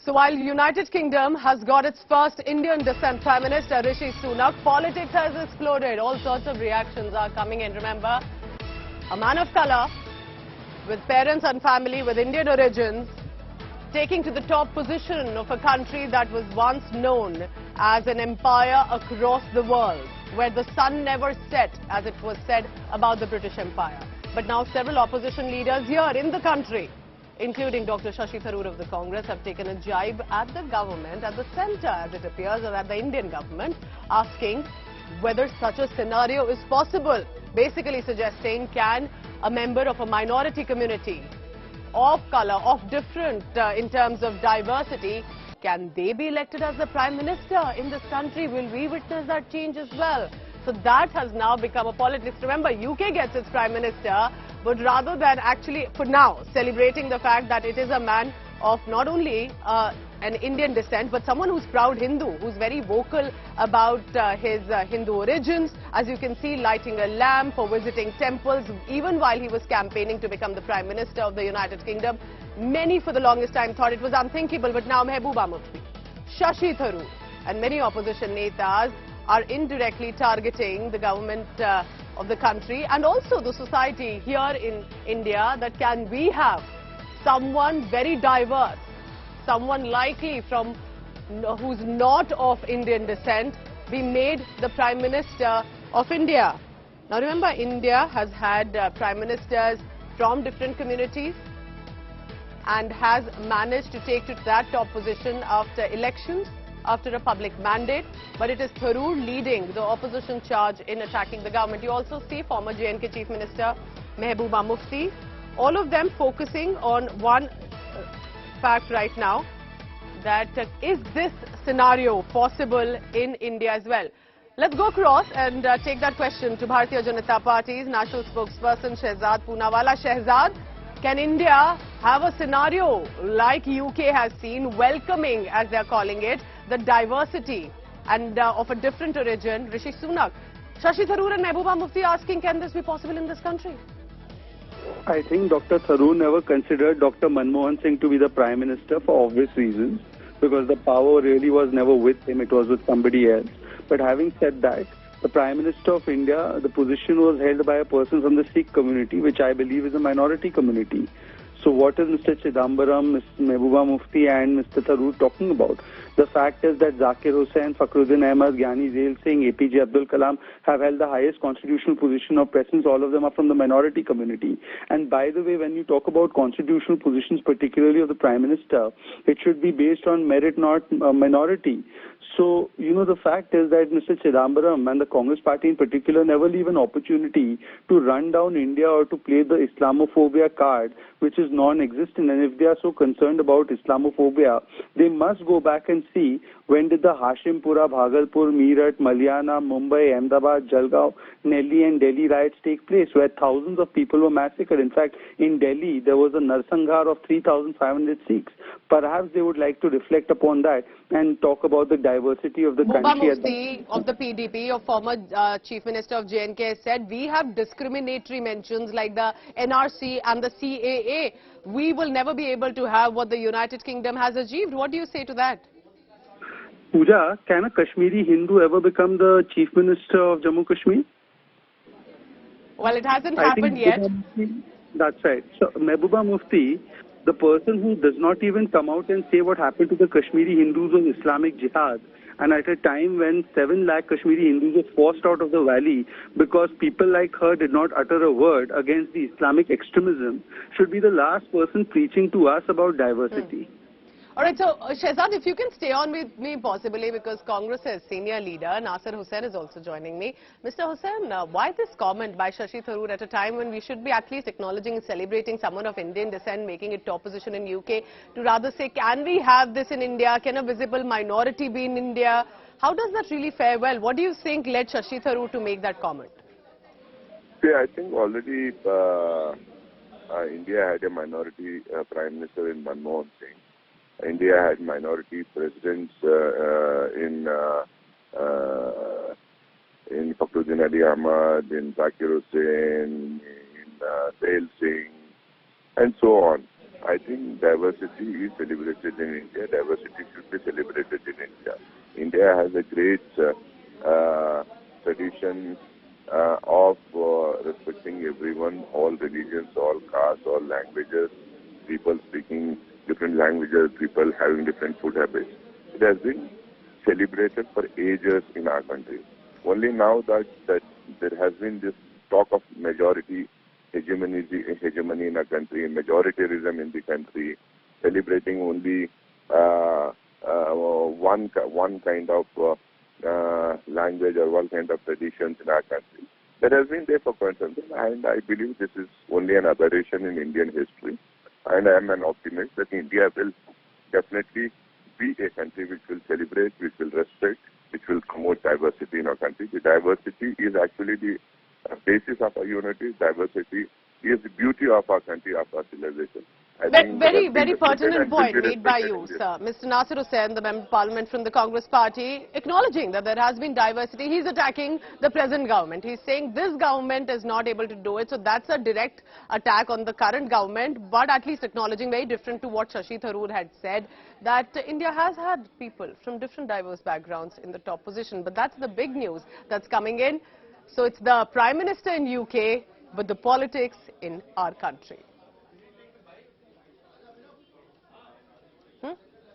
So while United Kingdom has got its first Indian descent Prime Minister Rishi Sunak, politics has exploded. All sorts of reactions are coming in. Remember, a man of colour with parents and family with Indian origins taking to the top position of a country that was once known as an empire across the world, where the sun never set, as it was said about the British Empire. But now several opposition leaders here in the country, including Dr. Shashi Tharoor of the Congress, have taken a jibe at the government, at the centre as it appears, or at the Indian government, asking whether such a scenario is possible. Basically suggesting, can a member of a minority community of colour, of different in terms of diversity, can they be elected as the Prime Minister in this country? Will we witness that change as well? So that has now become a politics. Remember, UK gets its Prime Minister, but rather than actually, for now, celebrating the fact that it is a man of not only an Indian descent, but someone who's proud Hindu, who's very vocal about his Hindu origins. As you can see, lighting a lamp or visiting temples, even while he was campaigning to become the Prime Minister of the United Kingdom. Many for the longest time thought it was unthinkable, but now Mehbooba Mufti, Shashi Tharoor and many opposition netas are indirectly targeting the government of the country and also the society here in India, that can we have someone very diverse, someone likely from who's not of Indian descent, be made the Prime Minister of India. Now remember, India has had Prime Ministers from different communities and has managed to take to that top position after elections, after a public mandate, but it is Tharoor leading the opposition charge in attacking the government. You also see former J&K Chief Minister Mehbooba Mufti, all of them focusing on one fact right now, that is this scenario possible in India as well? Let's go across and take that question to Bharatiya Janata Party's national spokesperson Shehzad Poonawala. Shehzad, can India have a scenario like UK has seen, welcoming, as they're calling it, the diversity and of a different origin, Rishi Sunak? Shashi Tharoor and Mehbooba Mufti asking, can this be possible in this country? I think Dr. Tharoor never considered Dr. Manmohan Singh to be the Prime Minister for obvious reasons, because the power really was never with him, it was with somebody else. But having said that, the Prime Minister of India, the position was held by a person from the Sikh community, which I believe is a minority community. So what is Mr. Chidambaram, Mr. Mehbooba Mufti and Mr. Tharoor talking about? The fact is that Zakir Hussain, Fakhruddin Ahmad, Gyani Zail Singh, APJ Abdul Kalam have held the highest constitutional position of presence. All of them are from the minority community. And by the way, when you talk about constitutional positions, particularly of the Prime Minister, it should be based on merit, not minority. So, the fact is that Mr. Chidambaram and the Congress party in particular never leave an opportunity to run down India or to play the Islamophobia card, which is non-existent. And if they are so concerned about Islamophobia, they must go back and see when did the Hashimpura, Bhagalpur, Meerut, Malyana, Mumbai, Ahmedabad, Jalgaon, Delhi and Delhi riots take place, where thousands of people were massacred. In fact, in Delhi, there was a Narsanghar of 3,500 Sikhs. Perhaps they would like to reflect upon that and talk about the diversity of the country. Mufti of the PDP, or former Chief Minister of J&K, said we have discriminatory mentions like the NRC and the CAA. We will never be able to have what the United Kingdom has achieved. What do you say to that? Pooja, can a Kashmiri Hindu ever become the Chief Minister of Jammu Kashmir? Well, it hasn't happened yet. That's right. So, Mehbooba Mufti, the person who does not even come out and say what happened to the Kashmiri Hindus of Islamic Jihad, and at a time when 7 lakh Kashmiri Hindus were forced out of the valley because people like her did not utter a word against the Islamic extremism, should be the last person preaching to us about diversity. All right, so Shehzad, if you can stay on with me possibly, because Congress's senior leader Nasir Hussain is also joining me. Mr. Hussain, why this comment by Shashi Tharoor at a time when we should be at least acknowledging and celebrating someone of Indian descent making it top position in UK, to rather say, can we have this in India? Can a visible minority be in India? How does that really fare well? What do you think led Shashi Tharoor to make that comment? Yeah, I think already India had a minority Prime Minister in Manmohan Singh. India had minority presidents in Fakhruddin Ali Ahmad, in Zakir Hussain, in Zail Singh, and so on. I think diversity is celebrated in India. Diversity India has a great tradition of respecting everyone, all religions, all castes, all languages, people speaking different languages, people having different food habits. It has been celebrated for ages in our country. Only now that there has been this talk of majority hegemony in a country, majoritarianism in the country, celebrating only one kind of language or one kind of traditions in our country. That has been there for quite some time, and I believe this is only an aberration in Indian history. And I am an optimist that India will definitely be a country which will celebrate, which will respect, which will promote diversity in our country. The diversity is actually the basis of our unity. Diversity is the beauty of our country, of our civilization. Very pertinent point made by you, sir. Mr. Nasir Hussain, the Member of Parliament from the Congress Party, acknowledging that there has been diversity. He's attacking the present government. He's saying this government is not able to do it. So that's a direct attack on the current government, but at least acknowledging, very different to what Shashi Tharoor had said, that India has had people from different diverse backgrounds in the top position. But that's the big news that's coming in. So it's the Prime Minister in UK, but the politics in our country.